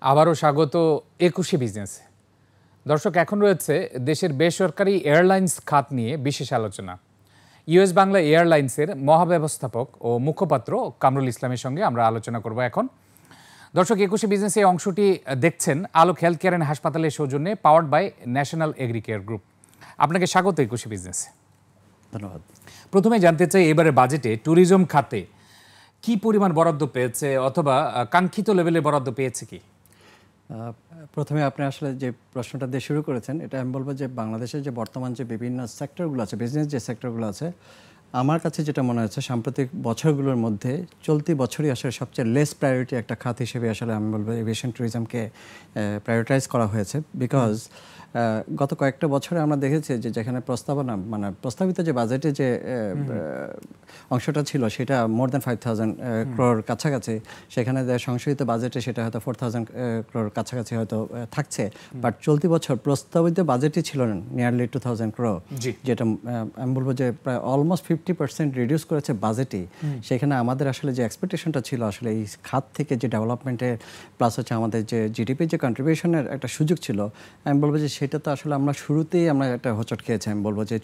আবারও স্বাগত একুশে বিজনেসে। দর্শক, এখন রয়েছে দেশের বেসরকারি এয়ারলাইন্স খাত নিয়ে বিশেষ আলোচনা। ইউএস বাংলা এয়ারলাইন্সের মহাব্যবস্থাপক ও মুখপাত্র কামরুল ইসলামের সঙ্গে আমরা আলোচনা করব এখন। দর্শক, একুশে বিজনেসে এই অংশটি দেখছেন আলোক হেলথ কেয়ার অ্যান্ড হাসপাতালের সৌজন্যে, powered by National Agricare Group. আপনাকে স্বাগত একুশে বিজনেসে। ধন্যবাদ। প্রথমে জানতে চাই, এবারে বাজেটে ট্যুরিজম খাতে কি পরিমাণ বরাদ্দ পেয়েছে অথবা কাঙ্ক্ষিত লেভেলে বরাদ্দ পেয়েছে কি? প্রথমে আপনি আসলে যে প্রশ্নটা দিয়ে শুরু করেছেন, এটা আমি বলবো যে বাংলাদেশের যে বর্তমান যে বিভিন্ন সেক্টরগুলো আছে, বিজনেস যে সেক্টরগুলো আছে, আমার কাছে যেটা মনে হচ্ছে সাম্প্রতিক বছরগুলোর মধ্যে চলতি বছরই আসলে সবচেয়ে লেস প্রায়োরিটি একটা খাত হিসেবে আসলে আমি বলবো এভিয়েশন ট্যুরিজমকে প্রায়োরিটাইজ করা হয়েছে। বিকজ গত কয়েকটা বছরে আমরা দেখেছি যে যেখানে প্রস্তাবিত যে বাজেটে যে অংশটা ছিল সেটা মোর দ্যান 5,000 ক্রোর কাছাকাছি, সেখানে সংশোধিত বাজেটে সেটা হয়তো 4,000 ক্রোর কাছাকাছি হয়তো থাকছে। বাট চলতি বছর প্রস্তাবিত বাজেটই ছিল নিয়ারলি 2,000 ক্রোর, যেটা আমি বলবো যে প্রায় অলমোস্ট 50% রিডিউস করেছে বাজেটই। সেখানে আমাদের আসলে যে এক্সপেকটেশনটা ছিল আসলে এই খাত থেকে যে ডেভেলপমেন্টের প্লাস হচ্ছে আমাদের যে জিডিপি যে কন্ট্রিবিউশনের একটা সুযোগ ছিল, আমি বলবো যে সেটা তো আসলে আমরা শুরুতেই আমরা একটা হোঁচট খেয়েছি আমি বলবো যে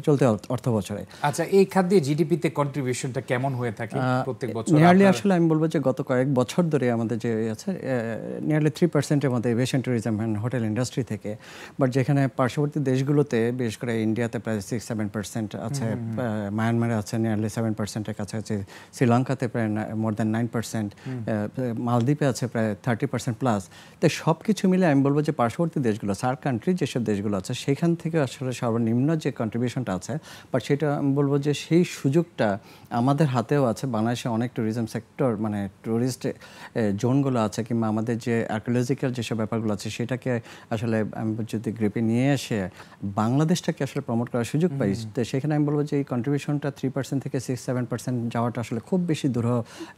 চলতে অর্থ বছরে। আচ্ছা, এই খাত দিয়ে জিডিপিতে কন্ট্রিবিউশনটা কেমন হয়ে থাকে প্রত্যেক বছর? নিয়ারলি আসলে আমি বলবো যে গত কয়েক বছর ধরে আমাদের যে আছে নিয়ারলি 3%-এর মধ্যে aviation tourism and hotel industry থেকে। বাট যেখানে পার্শ্ববর্তী দেশগুলোতে বিশেষ করে ইন্ডিয়াতে প্রায় 6-7% আছে, মায়ানমারে আছে নিয়ারলি 7%-এর কাছাকাছি, শ্রীলঙ্কাতে প্রায় মোর দ্যান 9%, মালদ্বীপে আছে প্রায় 30% প্লাস। তো সব কিছু মিলে আমি বলবো যে পার্শ্ববর্তী দেশগুলো, সার্ক কান্ট্রি যেসব দেশগুলো আছে, সেখান থেকে আসলে সর্বনিম্ন যে কন্ট্রিবিউশনটা আছে, বাট সেটা আমি বলবো যে সেই সুযোগটা আমাদের হাতেও আছে। বাংলাদেশে অনেক ট্যুরিজম সেক্টর মানে ট্যুরিস্ট জোনগুলো আছে কিংবা আমাদের যে আর্কিওলজিক্যাল যেসব ব্যাপারগুলো আছে সেটাকে আসলে আমি যদি গ্রিপে নিয়ে এসে বাংলাদেশটাকে আসলে প্রমোট করার সুযোগ পাই, তো সেখানে আমি বলবো যে এই কন্ট্রিবিউশনটা 3% থেকে 6-7% যাওয়াটা আসলে খুব বেশি দূর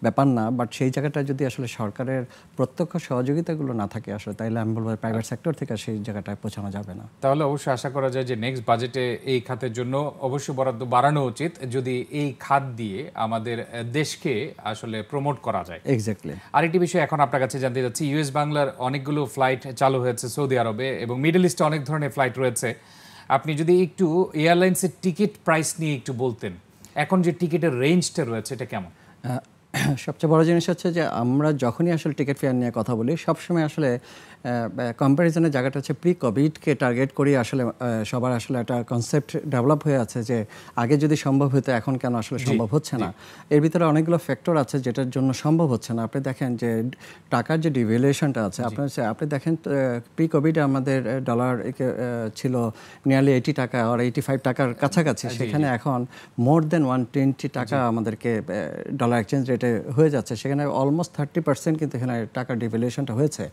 ব্যাপার না। বাট সেই জায়গাটা যদি আসলে সরকারের প্রত্যক্ষ সহযোগিতাগুলো না থাকে আসলে, তাইলে আমি বলবো প্রাইভেট সেক্টর থেকে সেই জায়গাটায় পৌঁছানো যাবে না। তাহলে অবশ্যই আশা করা যায় যে নেক্সট বাজেটে এই খাতের জন্য অবশ্যই বরাদ্দ বাড়ানো উচিত, যদি এই খাত দিয়ে আমাদের দেশকে আসলে প্রমোট করা যায়। এক্স্যাক্টলি। আরেকটি বিষয় এখন আপনার কাছে জানতে যাচ্ছি, ইউএস বাংলার অনেকগুলো ফ্লাইট চালু হয়েছে সৌদি আরবে এবং মিডল ইস্টে অনেক ধরনের ফ্লাইট রয়েছে। আপনি যদি একটু এয়ারলাইন্সের টিকিট প্রাইস নিয়ে একটু বলতেন, এখন যে টিকিটের রেঞ্জটা রয়েছে এটা কেমন? সবচেয়ে বড় জিনিস হচ্ছে যে আমরা যখনই আসলে টিকিট ফেয়ার নিয়ে কথা বলি, সবসময় আসলে কম্প্যারিজনের জায়গাটা হচ্ছে প্রি কোভিডকে টার্গেট করি। আসলে সবার আসলে একটা কনসেপ্ট ডেভেলপ হয়ে আছে যে আগে যদি সম্ভব হতো এখন কেন আসলে সম্ভব হচ্ছে না। এর ভিতরে অনেকগুলো ফ্যাক্টর আছে যেটার জন্য সম্ভব হচ্ছে না। আপনি দেখেন যে টাকার যে ডিভ্যালুয়েশনটা আছে, আপনি দেখেন প্রি কোভিডে আমাদের ডলার ছিল নিয়ারলি 80 টাকা আর 85 টাকার কাছাকাছি, সেখানে এখন মোর দেন 120 টাকা আমাদেরকে ডলার এক্সচেঞ্জ রেটে হয়ে যাচ্ছে। সেখানে অলমোস্ট 30% কিন্তু এখানে টাকার ডিভ্যালুয়েশনটা হয়েছে।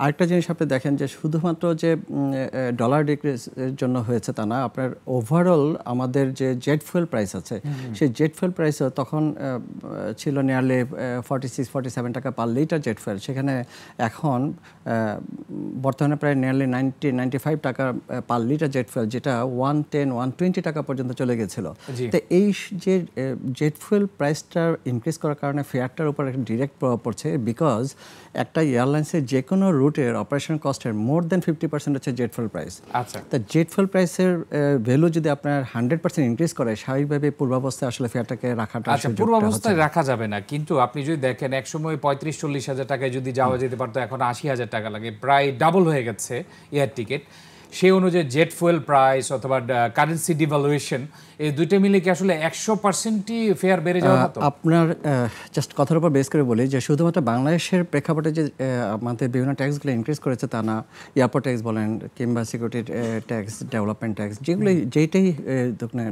আরেকটা জিনিস আপনি দেখেন যে শুধুমাত্র যে ডলার ডিক্রিজের জন্য হয়েছে তা না, আপনার ওভারঅল আমাদের যে জেট ফুয়েল প্রাইস আছে, সেই জেট ফুয়েল প্রাইসও তখন ছিল নিয়ারলি 46-47 টাকা পার লিটার জেট ফুয়েল, সেখানে এখন বর্তমানে প্রায় নিয়ারলি 90-95 টাকা পার লিটার জেট ফুয়েল, যেটা 110-120 টাকা পর্যন্ত চলে গেছিল। তো এই যে জেট ফুয়েল প্রাইসটা ইনক্রিজ করার কারণে ফেয়ারটার উপর একটা ডিরেক্ট প্রভাব পড়ছে। বিকজ একটা এয়ারলাইন্সের যে কোনো রুটের অপারেশন কস্টের মোর দেন 50% হচ্ছে জেট ফুয়েল প্রাইস। আচ্ছা, তা জেট ফুয়েল প্রাইসের ভ্যালু যদি আপনার 100% ইনক্রিজ করে, স্বাভাবিকভাবে পূর্বাবস্থায় আসলে ফেয়ারটাকে রাখাটা পূর্বাবস্থায় রাখা যাবে না। কিন্তু আপনি যদি দেখেন একসময় 35-40 হাজার টাকায় যদি যাওয়া যেতে পারতো, এখন 80,000 টাকা লাগে, প্রায় ডাবল হয়ে গেছে এয়ার টিকিট। সেই অনুযায়ী জেট ফুয়েল প্রাইস অথবা কারেন্সি ডিভ্যালুয়েশন, এই দুইটা মিলে কি আসলে 100%ই ফেয়ার বেড়ে যাওয়ার মতো? আপনার জাস্ট কথার উপর বেস করে বলি যে শুধুমাত্র বাংলাদেশের প্রেক্ষাপটে যে আমাদের বিভিন্ন ট্যাক্সগুলো ইনক্রিজ করেছে তা না। এয়ারপোর্ট ট্যাক্স বলেন কিংবা সিকিউরিটি ট্যাক্স, ডেভেলপমেন্ট ট্যাক্স, যেগুলো যেইটাই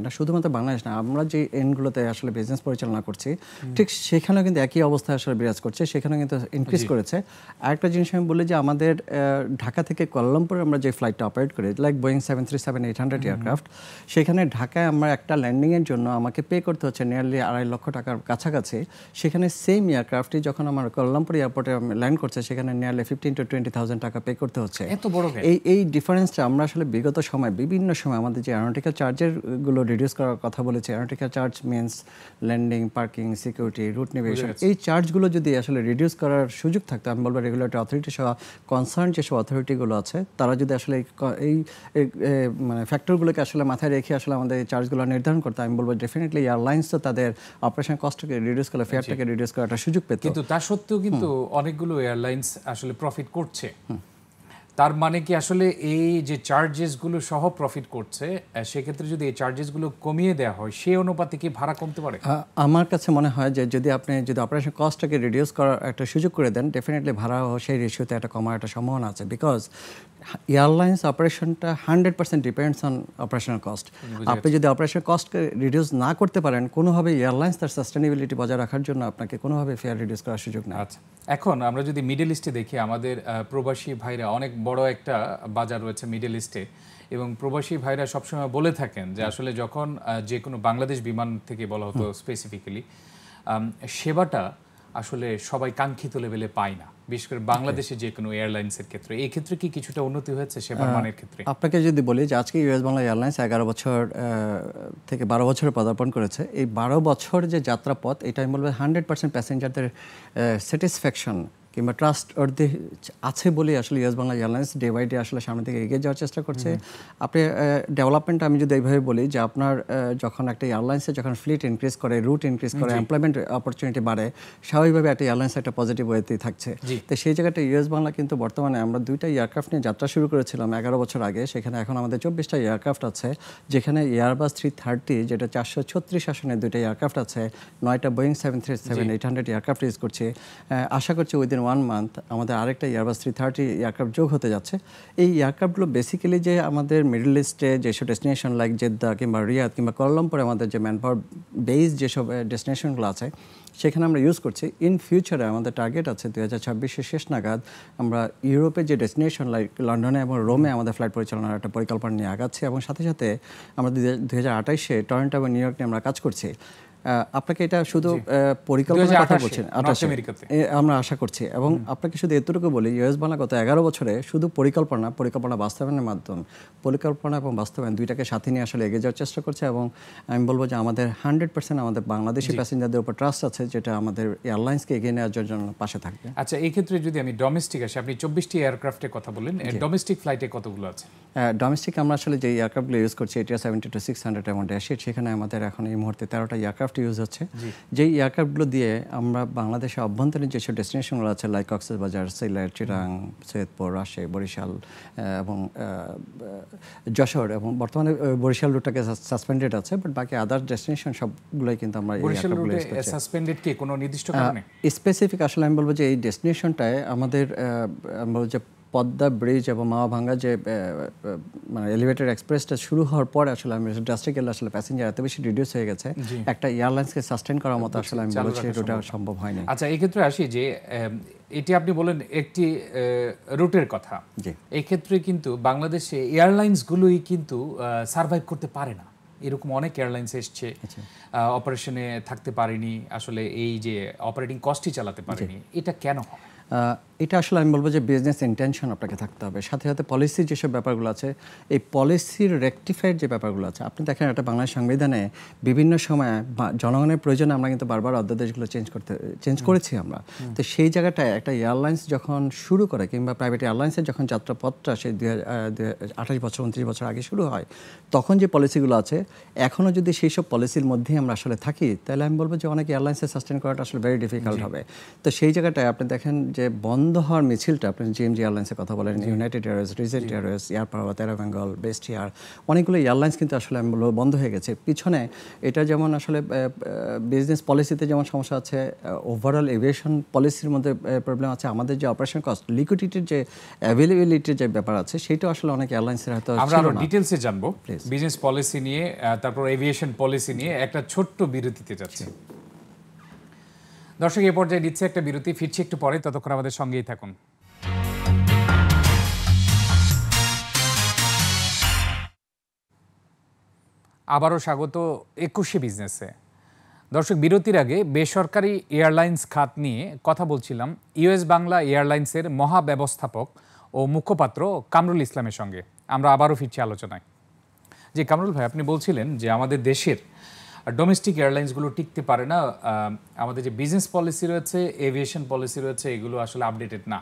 না, শুধুমাত্র বাংলাদেশ না, আমরা যে এন্ডগুলোতে আসলে বিজনেস পরিচালনা করছি ঠিক সেখানেও কিন্তু একই অবস্থা আসলে বিরাজ করছে, সেখানেও কিন্তু ইনক্রিজ করেছে। আরেকটা জিনিস আমি বলি যে আমাদের ঢাকা থেকে কুয়ালালামপুরে আমরা যে ফ্লাইটটা অপারেট প্রোভাইড করি, লাইক বোয়িং 737-800 এয়ারক্রাফট, সেখানে ঢাকায় আমার একটা ল্যান্ডিংয়ের জন্য আমাকে পে করতে হচ্ছে নিয়ারলি $2.5 লক্ষ টাকার কাছাকাছি। সেখানে সেম এয়ারক্রাফটটি যখন আমার কুয়ালালামপুর এয়ারপোর্টে ল্যান্ড করছে, সেখানে নিয়ারলি 15,000 to 20,000 টাকা পে করতে হচ্ছে। এত বড় এই ডিফারেন্সটা আমরা আসলে বিগত সময় বিভিন্ন সময় আমাদের যে অ্যারোনটিক্যাল চার্জের গুলো রিডিউস করার কথা বলেছি, aeronautical charge means landing, parking, security, route navigation, এই চার্জগুলো যদি আসলে রিডিউস করার সুযোগ থাকতো, আমি বলবো রেগুলেটরি অথরিটি সহ কনসার্ন যেসব অথরিটিগুলো আছে তারা যদি আসলে এই মানে ফ্যাক্টরগুলোকে আসলে মাথায় রেখে আসলে আমাদের এই চার্জগুলো নির্ধারণ করতে, আমি বলবো ডেফিনেটলি এয়ারলাইন্স তো তাদের অপারেশন কস্টকে রিডিউস করে, ফেয়ারটাকে রিডিউস করার একটা সুযোগ পেত। কিন্তু তা সত্ত্বেও কিন্তু অনেকগুলো এয়ারলাইন্স আসলে প্রফিট করছে। তার মানে কি আসলে এই যে চার্জেসগুলো সহ প্রফিট করছে, সেক্ষেত্রে যদি এই চার্জেসগুলো কমিয়ে দেওয়া হয় সেই অনুপাতে কি ভাড়া কমতে পারে? আমার কাছে মনে হয় যে যদি আপনি অপারেশন কস্টটাকে রিডিউস করার একটা সুযোগ করে দেন, ডেফিনেটলি ভাড়াও সেই রেশিওতে একটা কমার একটা সম্ভাবনা আছে। বিকজ এয়ারলাইন্স অপারেশনটা 100% ডিপেন্ডস অন অপারেশনাল কস্ট। আপনি যদি অপারেশন কস্টকে রিডিউস না করতে পারেন, কোনোভাবে এয়ারলাইন্স তার সাস্টেনেবিলিটি বজায় রাখার জন্য আপনাকে কোনোভাবে ফেয়ার রিডিউস করার সুযোগ নেই। আচ্ছা, এখন আমরা যদি মিডল ইস্টে দেখি, আমাদের প্রবাসী ভাইরা অনেক বড় একটা বাজার রয়েছে মিডল ইস্টে, এবং প্রবাসী ভাইরা সবসময় বলে থাকেন যে আসলে যখন যে কোনো বাংলাদেশ বিমান থেকে বলা হতো স্পেসিফিক্যালি, সেবাটা আসলে সবাই কাঙ্ক্ষিত লেভেলে পায় না, বিশেষ করে বাংলাদেশে যে কোনো এয়ারলাইন্সের ক্ষেত্রে। এই ক্ষেত্রে কি কিছুটা উন্নতি হয়েছে সেবার মানের ক্ষেত্রে? আপনাকে যদি বলি যে আজকে ইউএস বাংলা এয়ারলাইন্স 11 বছর থেকে 12 বছরে পদার্পণ করেছে, এই 12 বছর যে যাত্রাপথ, এটা আমি বলবো 100% প্যাসেঞ্জারদের স্যাটিসফ্যাকশন কিংবা ট্রাস্ট অর্ধে আছে বলেই আসলে US Bangla Airlines day by day আসলে সামনে থেকে এগিয়ে যাওয়ার চেষ্টা করছে। আপনি ডেভেলপমেন্ট আমি যদি এইভাবে বলি যে আপনার যখন একটা এয়ারলাইন্সে যখন ফ্লিট ইনক্রিজ করে, রুট ইনক্রিজ করে, এমপ্লয়মেন্ট অপরচুনিটি বাড়ে, স্বাভাবিকভাবে একটা এয়ারলাইন্স একটা পজিটিভ ওয়েতেই থাকছে। তো সেই জায়গাটা ইউএস বাংলা কিন্তু বর্তমানে আমরা 2টা এয়ারক্রাফট নিয়ে যাত্রা শুরু করেছিলাম 11 বছর আগে, সেখানে এখন আমাদের 24টা এয়ারক্রাফট আছে, যেখানে এয়ারবাস 330 যেটা 436 আসনের 2টা এয়ারক্রাফট আছে, 9টা বোয়িং 737-800 এয়ারক্রাফট ইউজ করছে। আশা করছি উইদিন 1 মান্থ আমাদের আরেকটা এয়ারবাস 330 এয়ারক্রাফট যোগ হতে যাচ্ছে। এই এয়ারক্রাফটগুলো বেসিক্যালি যে আমাদের মিডল ইস্টে যেসব ডেস্টিনেশন লাইক জেদ্দা কিংবা রিয়াদ কিংবা কুয়ালালামপুরে আমাদের যে ম্যানপাওয়ার বেস যেসব ডেস্টিনেশনগুলো আছে সেখানে আমরা ইউজ করছি। ইন ফিউচারে আমাদের টার্গেট আছে 2026-এর শেষ নাগাদ আমরা ইউরোপের যে ডেস্টিনেশন লাইক লন্ডনে এবং রোমে আমাদের ফ্লাইট পরিচালনার একটা পরিকল্পনা নিয়ে আগাচ্ছি, এবং সাথে সাথে আমরা 2028-এ টরন্টো এবং নিউ ইয়র্ক নিয়ে আমরা কাজ করছি। আপনাকে এটা শুধু পরিকল্পনার কথা বলছেন, আমরা আশা করছি। এবং আপনাকে শুধু এতটুকু বলি, ইউএস বাংলা গত 11 বছরে শুধু পরিকল্পনা বাস্তবায়নের মাধ্যমে, পরিকল্পনা এবং বাস্তবায়ন দুইটাকে সাথে নিয়ে আসলে এগিয়ে যাওয়ার চেষ্টা করছে। এবং আমি বলবো যে আমাদের 100% আমাদের বাংলাদেশি প্যাসেঞ্জারদের উপর ট্রাস্ট আছে, যেটা আমাদের এয়ারলাইন্সকে এগিয়ে নেওয়ার জন্য পাশে থাকবে। আচ্ছা, এই ক্ষেত্রে যদি আমি ডোমেস্টিক আসি, আপনি 24টি এয়ারক্রাফটের কথা বললেন, ডোমেস্টিক ফ্লাইটে কতগুলো আছে? ডোমেস্টিক আমরা আসলে যে এয়ারক্রাফটগুলো ইউজ করছি, এটা 70-600 এবং ড্যাশের, সেখানে আমাদের এখন এই মুহূর্তে 13টা এয়ারক্রাফট ইউজ হচ্ছে। যেই এয়ারক্রাফটগুলো দিয়ে আমরা বাংলাদেশের অভ্যন্তরীণ যেসব ডেস্টিনেশনগুলো আছে লাইক কক্সবাজার, সিলেট, চিটাগাং, সৈয়দপুর, রাজশাহী, বরিশাল এবং যশোর, এবং বর্তমানে বরিশাল রুটটাকে সাসপেন্ডেড আছে, বাট বাকি আদার ডেস্টিনেশন সবগুলোই কিন্তু আমরা বরিশাল রুটে সাসপেন্ডেড কি কোনো নির্দিষ্ট কারণে? স্পেসিফিক আসলে আমি বলবো যে এই ডেস্টিনেশনটায় আমাদের আমি বলবো যে পদ্মা ব্রিজ এবং মাওয়াভাঙ্গা যে মানে এলিভেটেড এক্সপ্রেসটা শুরু হওয়ার পরে আসলে আমি ড্রাস্টিক্যালি আসলে প্যাসেঞ্জার এত বেশি রিডিউস হয়ে গেছে, একটা এয়ারলাইন্সকে সাস্টেন করার মতো আসলে আমি বলছি এটা সম্ভব হয়নি। আচ্ছা, এই ক্ষেত্রে আসি যে এটি আপনি বলেন একটি রুটের কথা, এই ক্ষেত্রে কিন্তু বাংলাদেশে এয়ারলাইন্সগুলোই কিন্তু সার্ভাইভ করতে পারে না। এরকম অনেক এয়ারলাইন্স এসছে, অপারেশনে থাকতে পারেনি, আসলে এই যে অপারেটিং কস্টই চালাতে পারেনি। এটা কেন হয়? এটা আসলে আমি বলবো যে বিজনেস ইন্টেনশন আপনাকে থাকতে হবে, সাথে সাথে পলিসির যেসব ব্যাপারগুলো আছে, এই পলিসির রেকটিফাইড যে ব্যাপারগুলো আছে। আপনি দেখেন একটা বাংলাদেশ সংবিধানে বিভিন্ন সময় জনগণের প্রয়োজনে আমরা কিন্তু বারবার অধ্যাদেশগুলো চেঞ্জ করেছি আমরা। তো সেই জায়গাটায় একটা এয়ারলাইন্স যখন শুরু করে কিংবা প্রাইভেট এয়ারলাইন্সের যখন যাত্রাপথটা সেই 28 বছর 29 বছর আগে শুরু হয়, তখন যে পলিসিগুলো আছে এখনও যদি সেই সব পলিসির মধ্যেই আমরা আসলে থাকি, তাহলে আমি বলবো যে অনেক এয়ারলাইন্সের সাস্টেন করাটা আসলে ভেরি ডিফিকাল্ট হবে। তো সেই জায়গাটায় আপনি দেখেন যে বন্ধ হওয়ার মিছিলটা, আপনি জিএমজি এয়ারলাইন্সের কথা বলেন, United Airways, Regent Airways, air power, তেরা বেঙ্গল, বেস্ট এয়ার, অনেকগুলো এয়ারলাইন্স কিন্তু আসলে আমি বলবো বন্ধ হয়ে গেছে। পিছনে এটা যেমন আসলে বিজনেস পলিসিতে যেমন সমস্যা আছে, ওভারঅল এভিয়েশন পলিসির মধ্যে প্রবলেম আছে, আমাদের যে অপারেশন কস্ট, লিকুইডিটির যে অ্যাভেলেবিলিটির যে ব্যাপার আছে, সেটাও আসলে অনেক এয়ারলাইন্সের হয়তো আমরা আরো ডিটেইলসে জানবো বিজনেস পলিসি নিয়ে, তারপর এভিয়েশন পলিসি নিয়ে। একটা ছোট্ট বিরতিতে যাচ্ছি। দর্শক, এই পর্যায়ে দিচ্ছে একটা বিরতি, ফিরছি একটু পরে, ততক্ষণ আমাদের সঙ্গেই থাকুন। আবারও স্বাগত ২১শে বিজনেসে। দর্শক, বিরতির আগে বেসরকারি এয়ারলাইন্স খাত নিয়ে কথা বলছিলাম ইউএস বাংলা এয়ারলাইন্সের মহাব্যবস্থাপক ও মুখপাত্র কামরুল ইসলামের সঙ্গে। আমরা আবারও ফিরছি আলোচনায়। যে কামরুল ভাই, আপনি বলছিলেন যে আমাদের দেশের ডোমেস্টিক এয়ারলাইন্সগুলো টিকতে পারে না, আমাদের যে বিজনেস পলিসি রয়েছে, এভিয়েশন পলিসি রয়েছে, এগুলো আসলে আপডেটেড না।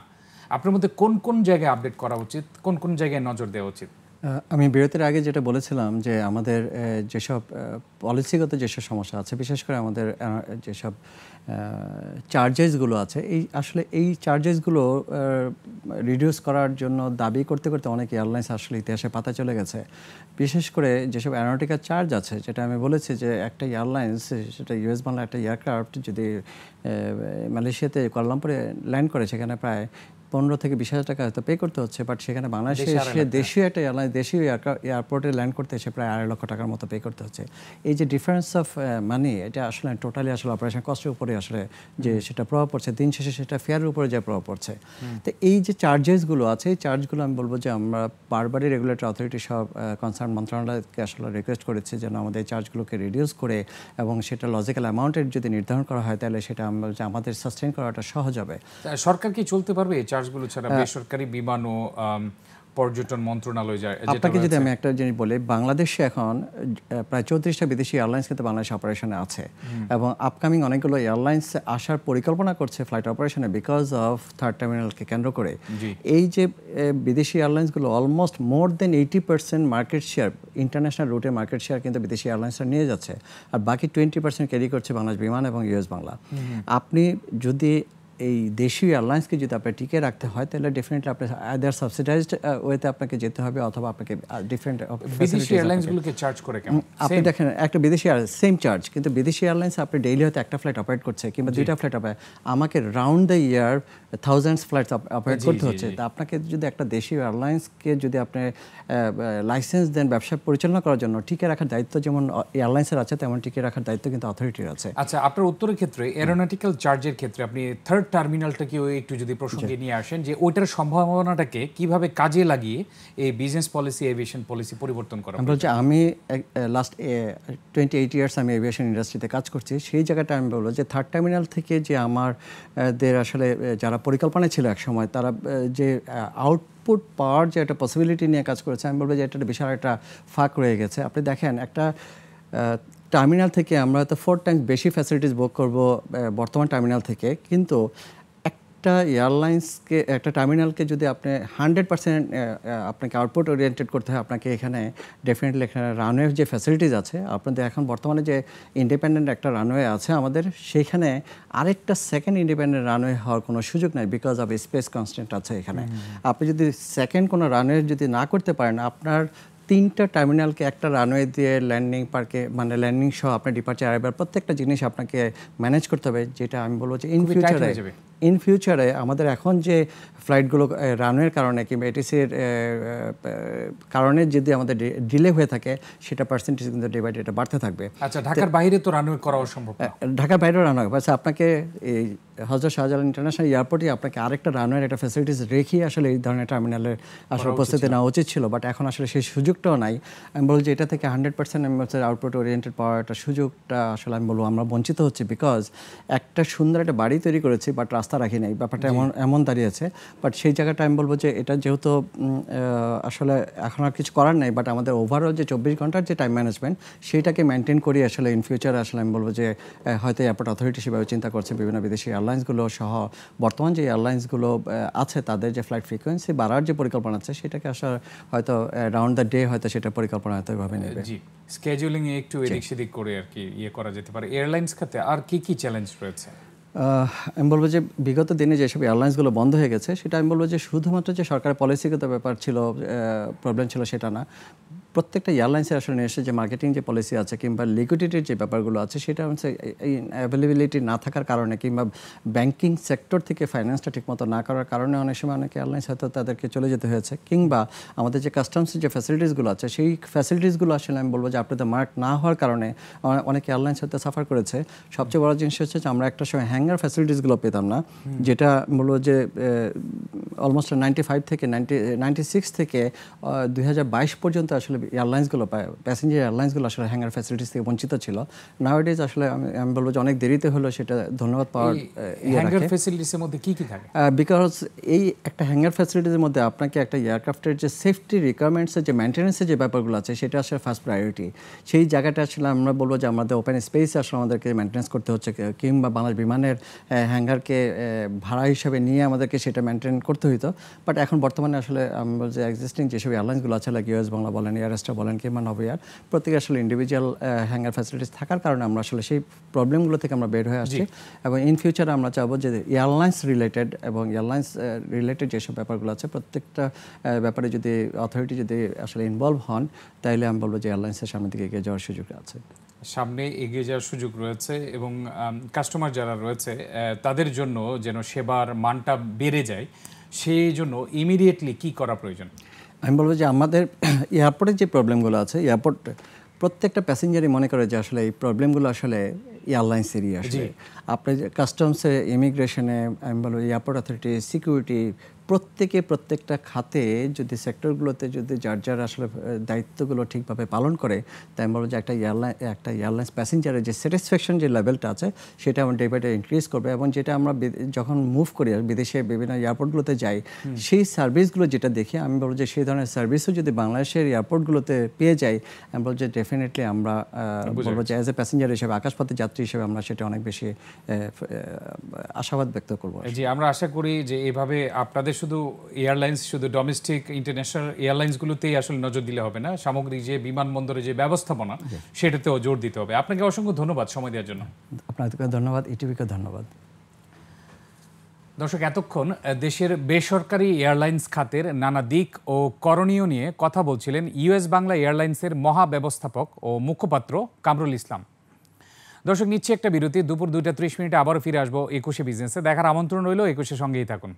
আপনার মধ্যে কোন কোন জায়গায় আপডেট করা উচিত, কোন কোন জায়গায় নজর দেওয়া উচিত? আমি বিরতির আগে যেটা বলেছিলাম যে আমাদের যেসব পলিসিগত যেসব সমস্যা আছে, বিশেষ করে আমাদের যেসব চার্জেসগুলো আছে, এই চার্জেসগুলো রিডিউস করার জন্য দাবি করতে করতে অনেক এয়ারলাইন্স আসলে ইতিহাসে পাতা চলে গেছে। বিশেষ করে যেসব অ্যারোনটিক্যাল চার্জ আছে, যেটা আমি বলেছি যে একটা এয়ারলাইন্স, সেটা ইউএস বাংলা একটা এয়ারক্রাফট যদি মালয়েশিয়াতে কুয়ালালামপুরে ল্যান্ড করে, সেখানে প্রায় 15 থেকে 20,000 টাকা হয়তো পে করতে হচ্ছে, বাট সেখানে বাংলাদেশে এসে দেশীয় একটা এয়ারলাইন দেশীয় এয়ারপোর্টে ল্যান্ড করতে এসে প্রায় 2.5 লক্ষ টাকার মতো পে করতে হচ্ছে। এই যে ডিফারেন্স অফ মানি, এটা আসলে টোটালি আসলে অপারেশন কস্টের উপরে আসলে যে সেটা প্রভাব পড়ছে, দিন শেষে সেটা ফেয়ারের উপরে যে প্রভাব পড়ছে। তো এই যে চার্জেসগুলো আছে, এই চার্জগুলো আমি বলবো যে আমরা বারবারই রেগুলেটরি অথরিটি সব কনসার্ন মন্ত্রণালয়কে আসলে রিকোয়েস্ট করেছি যেন আমাদের এই চার্জগুলোকে রিডিউস করে এবং সেটা লজিক্যাল অ্যামাউন্টের যদি নির্ধারণ করা হয়, তাহলে সেটা আমাদের সাস্টেইন করাটা সহজ হবে। সরকার কি চলতে পারবে এই চার্জগুলো ছাড়া? বেসরকারি বিমান ও পর্যটন মন্ত্রণালয় আপনাকে যদি আমি একটা জিনিস বলি, বাংলাদেশে এখন প্রায় 34টা বিদেশি এয়ারলাইন্স কিন্তু বাংলাদেশ অপারেশনে আছে এবং আপকামিং অনেকগুলো এয়ারলাইন্স আসার পরিকল্পনা করছে ফ্লাইট অপারেশনে বিকজ অফ থার্ড টার্মিনালকে কেন্দ্র করে। এই যে বিদেশি এয়ারলাইন্সগুলো অলমোস্ট মোর দেন 80% মার্কেট শেয়ার, ইন্টারন্যাশনাল রুটে মার্কেট শেয়ার কিন্তু বিদেশি এয়ারলাইন্সরা নিয়ে যাচ্ছে, আর বাকি 20% ক্যারি করছে বাংলাদেশ বিমান এবং ইউএস বাংলা। আপনি যদি এই দেশীয় এয়ারলাইন্সকে যদি আপনার টিকে রাখতে হয়, তাহলে ডেফিনেটলি আপনার আইদার সাবসিডাইজড ওয়েতে আপনাকে যেতে হবে, অথবা আপনাকে ডিফারেন্ট বিদেশি এয়ারলাইন্সগুলোকে চার্জ করে কেমন? আপনি দেখেন একটা বিদেশি সেম চার্জ, কিন্তু বিদেশি এয়ারলাইন্স আপনি ডেইলি হয়তো একটা ফ্লাইট অপারেট করছে কিংবা 2টা ফ্লাইট অপারেট, আমাকে round the year thousands flights operate করতে হচ্ছে। তা আপনাকে যদি একটা দেশীয় এয়ারলাইন্সকে যদি আপনি লাইসেন্স দেন ব্যবসা পরিচালনা করার জন্য, টিকে রাখার দায়িত্ব যেমন এয়ারলাইন্সের আছে, তেমন টিকে রাখার দায়িত্ব কিন্তু অথরিটির আছে। আচ্ছা, আপনার উত্তরের ক্ষেত্রে এরোনটিক্যাল চার্জের ক্ষেত্রে আপনি থার্ড টার্মিনালটাকে একটু যদি প্রসঙ্গে নিয়ে আসেন, যে ওইটার সম্ভাবনাটাকে কিভাবে কাজে লাগিয়ে এই বিজনেস পলিসি, এভিয়েশন পলিসি পরিবর্তন করা? আমি লাস্ট 28 ইয়ার্স আমি এভিয়েশন ইন্ডাস্ট্রিতে কাজ করছি। সেই জায়গাটা আমি বলবো যে থার্ড টার্মিনাল থেকে যে আমাদের আসলে যারা পরিকল্পনা ছিল এক সময়, তারা যে আউটপুট পাওয়ার যে একটা পসিবিলিটি নিয়ে কাজ করেছে, আমি বলবো যে এটা বিশাল একটা ফাঁক রয়ে গেছে। আপনি দেখেন একটা টার্মিনাল থেকে আমরা হয়তো 4 টাইমস বেশি ফ্যাসিলিটিস বুক করবো বর্তমান টার্মিনাল থেকে, কিন্তু একটা এয়ারলাইন্সকে, একটা টার্মিনালকে যদি আপনি 100% আপনাকে আউটপুট ওরিয়েন্টেড করতে হয়, আপনাকে এখানে ডেফিনেটলি এখানে রানওয়ে যে ফ্যাসিলিটিস আছে, আপনাদের এখন বর্তমানে যে ইন্ডিপেন্ডেন্ট একটা রানওয়ে আছে আমাদের, সেইখানে আরেকটা সেকেন্ড ইন্ডিপেন্ডেন্ট রানওয়ে হওয়ার কোনো সুযোগ নাই, বিকজ অফ স্পেস কনস্ট্যান্ট আছে এখানে। আপনি যদি সেকেন্ড কোনো রানওয়ে যদি না করতে পারেন, আপনার 3টা টার্মিনালকে একটা রানওয়ে দিয়ে ল্যান্ডিং পার্কে, মানে ল্যান্ডিং সহ আপনার ডিপার্চার অ্যারাইভাল প্রত্যেকটা জিনিস আপনাকে ম্যানেজ করতে হবে, যেটা আমি বলবো যে ইন ফিউচারে আমাদের এখন যে ফ্লাইটগুলো রানওয়ের কারণে কিংবা এটিসির কারণে যদি আমাদের ডিলে হয়ে থাকে, সেটা পার্সেন্টেজ কিন্তু ডে বাই ডে এটা বাড়তে থাকবে। আচ্ছা, ঢাকার বাইরে তো রানওয়ে করা সম্ভব না? ঢাকার বাইরেও রানওয়ে, বাস আপনাকে এই হযরত শাহজালাল ইন্টারন্যাশনাল এয়ারপোর্টে আপনাকে আরেকটা রানওয়ের একটা ফ্যাসিলিটিস রেখে আসলে এই ধরনের টার্মিনালের আসলে উপস্থিতি নেওয়া উচিত ছিল, বাট এখন আসলে সেই সুযোগটাও নাই। আমি বলবো যে এটা থেকে 100% আউটপুট ওরিয়েন্টেড পাওয়ার একটা সুযোগটা আসলে আমি বলবো আমরা বঞ্চিত হচ্ছি, বিকজ একটা সুন্দর একটা বাড়ি তৈরি করেছি বাট রাস্তা রাখি নাই, ব্যাপারটা এমন দাঁড়িয়েছে। বাট সেই জায়গাটা আমি বলবো যে এটা যেহেতু আসলে এখন আর কিছু করার নাই, বাট আমাদের ওভারঅল যে 24 ঘন্টার যে টাইম ম্যানেজমেন্ট, সেইটাকে মেনটেন করি আসলে ইন ফিউচারে আসলে আমি বলবো যে হয়তো এয়ারপোর্ট অথরিটি সেভাবে চিন্তা করছে, বিভিন্ন বিদেশি এয়ারলাইন্সগুলো সহ বর্তমান যে এয়ারলাইন্সগুলো আছে, তাদের যে ফ্লাইট ফ্রিকোয়েন্সি বাড়ার যে পরিকল্পনা আছে, সেটাকে আসলে হয়তো রাউন্ড দ্য ডে হয়তো সেটা পরিকল্পনা হয়তো এভাবে নেবে। জি, স্কেজুলিং এ একটু এদিক সেদিক করে আর কি করা যেতে পারে। এয়ারলাইন্স খাতে আর কি চ্যালেঞ্জ রয়েছে? আমি বলবো যে বিগত দিনে যেসব এয়ারলাইন্সগুলো বন্ধ হয়ে গেছে, সেটা আমি বলবো যে শুধুমাত্র যে সরকারের পলিসিগত ব্যাপার ছিল, প্রবলেম ছিল, সেটা না। প্রত্যেকটা এয়ারলাইন্সের আসলে এসে যে মার্কেটিং যে পলিসি আছে কিংবা লিকুইডিটির যে ব্যাপারগুলো আছে, সেটা হচ্ছে এই অ্যাভেলেবিলিটি না থাকার কারণে কিংবা ব্যাংকিং সেক্টর থেকে ফাইন্যান্সটা ঠিকমতো না করার কারণে অনেক সময় অনেক এয়ারলাইন্স হয়তো তাদেরকে চলে যেতে হয়েছে, কিংবা আমাদের যে কাস্টমসের যে ফ্যাসিলিটিসগুলো আছে, সেই ফ্যাসিলিটিসগুলো আসলে আমি বলবো যে আপনাদের মার্ক না হওয়ার কারণে অনেক এয়ারলাইন্স হয়তো সাফার করেছে। সবচেয়ে বড় জিনিস হচ্ছে যে আমরা একটা সময় হ্যাঙ্গার ফ্যাসিলিটিসগুলো পেতাম না, যেটা বলবো যে অলমোস্ট 95 থেকে 96 থেকে 2022 পর্যন্ত আসলে এয়ারলাইন্সগুলো প্যাসেঞ্জার এয়ারলাইন্সগুলো আসলে হ্যাঙ্গার ফ্যাসিলিটিস থেকে বঞ্চিত ছিল। নাওয়াডেজ আসলে আমি বলবো যে অনেক দেরিতে হলো, সেটা ধন্যবাদ পাওয়ার হ্যাঙ্গার ফ্যাসিলিটিসের মধ্যে কি থাকে? বিকজ এই একটা হ্যাঙ্গার ফ্যাসিলিটিসের মধ্যে আপনাকে একটা এয়ারক্রাফটের যে সেফটি রিকোয়ারমেন্টসের যে মেনটেন্যান্সের যে ব্যাপারগুলো আছে সেটা আসলে ফার্স্ট প্রায়োরিটি। সেই জায়গাটা আসলে আমরা বলবো যে আমাদের ওপেন স্পেসে আসলে আমাদেরকে মেনটেন্যান্স করতে হচ্ছে, কিংবা বাংলাদেশ বিমানের হ্যাঙ্গারকে ভাড়া হিসাবে নিয়ে আমাদেরকে সেটা মেনটেন করতে হইতো। বাট এখন বর্তমানে আসলে আমি বলছি যে এক্সিস্টিং যেসব এয়ারলাইন্সগুলো আছে, লাইক ইউএস বাংলা বলেন, এয়ার এস্টার বলেন, কিংবা নভোএয়ার, প্রত্যেকে আসলে ইন্ডিভিজুয়াল হ্যাঙ্গার ফ্যাসিলিটিস থাকার কারণে আমরা আসলে সেই প্রবলেমগুলো থেকে আমরা বের হয়ে আসছি। এবং ইন ফিউচারে আমরা চাবো যে এয়ারলাইন্স রিলেটেড এবং এয়ারলাইন্স রিলেটেড যেসব ব্যাপারগুলো আছে প্রত্যেকটা ব্যাপারে যদি অথরিটি যদি আসলে ইনভলভ হন, তাইলে আমি বলবো যে এয়ারলাইন্সের সামনে দিকে এগিয়ে যাওয়ার সুযোগ আছে, সামনে এগিয়ে যাওয়ার সুযোগ রয়েছে। এবং কাস্টমার যারা রয়েছে তাদের জন্য যেন সেবার মানটা বেড়ে যায়, সেই জন্য ইমিডিয়েটলি কি করা প্রয়োজন? আমি বলবো যে আমাদের এয়ারপোর্টের যে প্রবলেমগুলো আছে, এয়ারপোর্ট প্রত্যেকটা প্যাসেঞ্জারই মনে করে যে আসলে এই প্রবলেমগুলো আসলে এয়ারলাইন্সেরই আসলে। আপনি কাস্টমসে, ইমিগ্রেশনে, আমি বলবো এয়ারপোর্ট অথরিটি, সিকিউরিটি, প্রত্যেকটা খাতে যদি সেক্টরগুলোতে যদি যার যার আসলে দায়িত্বগুলো ঠিকভাবে পালন করে, তাই আমি বলবো যে একটা এয়ারলাইন্স প্যাসেঞ্জারের যে স্যাটিসফ্যাকশন যে লেভেলটা আছে সেটা আমরা ডে বাই ডে ইনক্রিজ করবে। এবং যেটা আমরা যখন মুভ করি বিদেশে বিভিন্ন এয়ারপোর্টগুলোতে যাই, সেই সার্ভিসগুলো যেটা দেখি, আমি বলবো যে সেই ধরনের সার্ভিসও যদি বাংলাদেশের এয়ারপোর্টগুলোতে পেয়ে যাই, আমি বলবো যে ডেফিনেটলি আমরা বলবো যে অ্যাজ এ প্যাসেঞ্জার হিসেবে, আকাশপথে যাত্রী হিসেবে আমরা সেটা অনেক বেশি আশাবাদ ব্যক্ত করবো। জি, আমরা আশা করি যে এভাবে আপনাদের শুধু এয়ারলাইন্স, শুধু ডোমেস্টিক ইন্টারন্যাশনাল এয়ারলাইন্সগুলোতেই আসলে নজর দিলে হবে না, সামগ্রিক যে বিমানবন্দরে যে ব্যবস্থাপনা সেটাতেও জোর দিতে হবে। আপনাকে অসংখ্য ধন্যবাদ সময় দেওয়ার জন্য। আপনাকে ধন্যবাদ, ইটিভিকে ধন্যবাদ। দর্শক, এতক্ষণ দেশের বেসরকারি এয়ারলাইন্স খাতের নানা দিক ও করণীয় নিয়ে কথা বলছিলেন ইউএস বাংলা এয়ারলাইন্সের মহাব্যবস্থাপক ও মুখপাত্র কামরুল ইসলাম। দর্শক, নিচ্ছে একটা বিরতি। দুপুর 2টা 30 মিনিটে আবারও ফিরে আসবো 21শে বিজনেসে। দেখার আমন্ত্রণ রইল, 21শে সঙ্গেই থাকুন।